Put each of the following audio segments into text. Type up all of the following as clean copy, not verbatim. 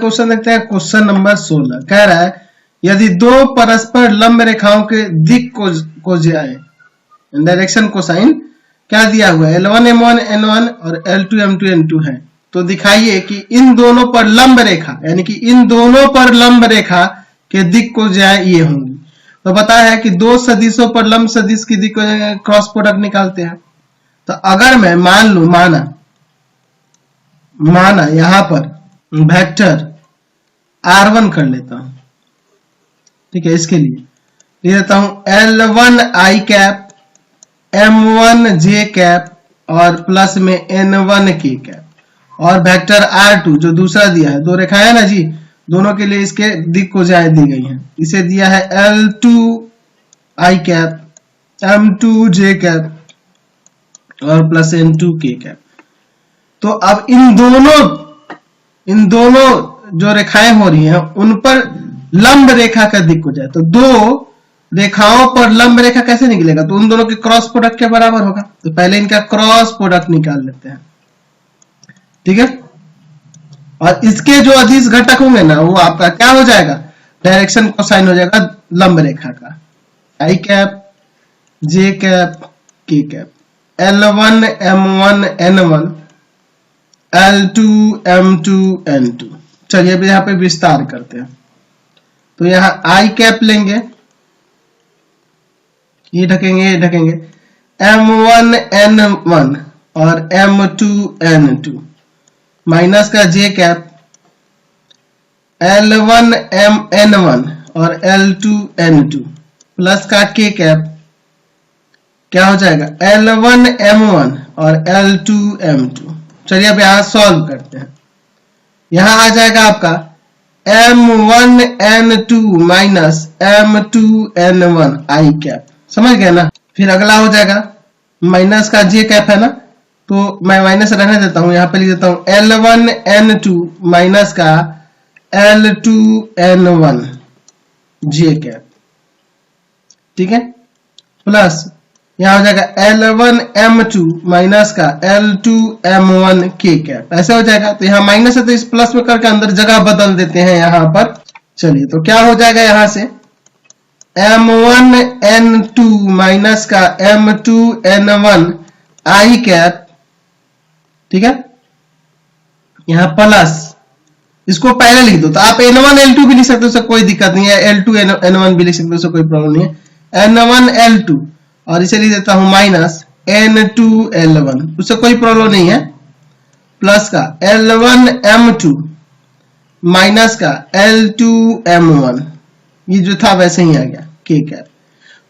Question देखते हैं। Question number 16 कह रहा है यदि दो परस्पर लंब रेखाओं के दिक को जाए डायरेक्शन कोसाइन क्या दिया हुआ है, L1 M1 N1 और L2 M2 N2 है। तो दिखाइए कि इन दोनों पर लंब रेखा यानी कि इन दोनों पर लंब रेखा के दिक को जाए ये होंगी। तो बताया है कि दो सदिशों पर लंब सदिश की दिक को क्रॉस प्रोडक्ट निकालते हैं। तो अगर मैं मान लू माना यहां पर वेक्टर R1 कर लेता हूं, ठीक है, इसके लिए ले लेता हूं L1 I cap M1 J cap और प्लस में N1 K कैप और वेक्टर R2 जो दूसरा दिया है, दो रेखाएं है ना जी, दोनों के लिए इसके दिक को जाए दी गई हैं। इसे दिया है L2 I cap M2 J cap और प्लस N2 K कैप। तो अब इन दोनों जो रेखाएं हो रही हैं उन पर लंब रेखा का दिक हो जाए तो दो रेखाओं पर लंब रेखा कैसे निकलेगा, तो उन दोनों के क्रॉस प्रोडक्ट के बराबर होगा। तो पहले इनका क्रॉस प्रोडक्ट निकाल लेते हैं, ठीक है। और इसके जो अदिश घटक होंगे ना वो आपका क्या हो जाएगा, डायरेक्शन कोसाइन हो जाएगा लंब रेखा का, I cap J cap K cap L1 M1 N1 L2 M2 N2। चलिए अब यहाँ पे विस्तार करते हैं। तो यहाँ I कैप लेंगे, ये ढकेंगे M1 N1 और M2 N2 माइनस का J कैप L1 N1 और L2 N2 प्लस का K कैप क्या हो जाएगा L1 M1 और L2 M2। चलिए अब यहां सॉल्व करते हैं। यहां आ जाएगा आपका M1 N2 minus M2 N1 I cap, समझ गए ना। फिर अगला हो जाएगा माइनस का J कैप है ना, तो मैं माइनस रहने देता हूं, यहां पे लिख देता हूं L1 N2 माइनस का L2 N1 J कैप, ठीक है, प्लस यहां हो जाएगा L1 M2 माइनस का L2 M1 K कैप, ऐसे हो जाएगा। तो यहाँ माइनस है तो इस प्लस में करके अंदर जगह बदल देते हैं यहाँ पर। चलिए तो क्या हो जाएगा यहां से M1 N2 माइनस का M2 N1 I कैप, ठीक है, यहां प्लस इसको पहले लिख दो। तो आप N1 L2 भी लिख सकते हो, उससे कोई दिक्कत नहीं है, L2 N1 भी लिख सकते हो, उससे कोई प्रॉब्लम नहीं है। N1 L2 और इसे लिख देता हूं माइनस N2 L1, उससे कोई प्रॉब्लम नहीं है, प्लस का L1 M2 माइनस का L2 M1, ये जो था वैसे ही आ गया K कैप।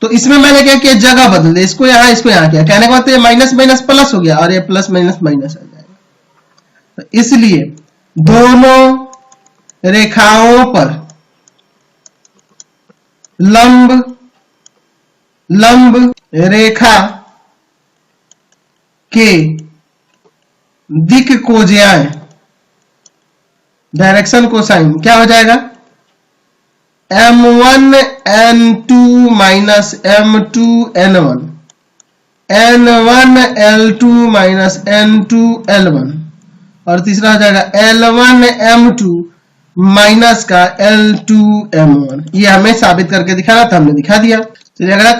तो इसमें मैंने क्या किया, जगह बदल दी, इसको यहां किया, कहने का मतलब माइनस माइनस प्लस हो गया और ये प्लस माइनस माइनस आ जाएगा। तो इसलिए दोनों रेखाओं पर लंब रेखा के दिक को जाए डायरेक्शन कोसाइन क्या हो जाएगा M1 N2 minus M2 N1 N1 L2 minus N2 L1 और तीसरा हो जाएगा L1 M2 माइनस का L2 M1। ये हमें साबित करके दिखाना था, हमने दिखा दिया। चलिए अगला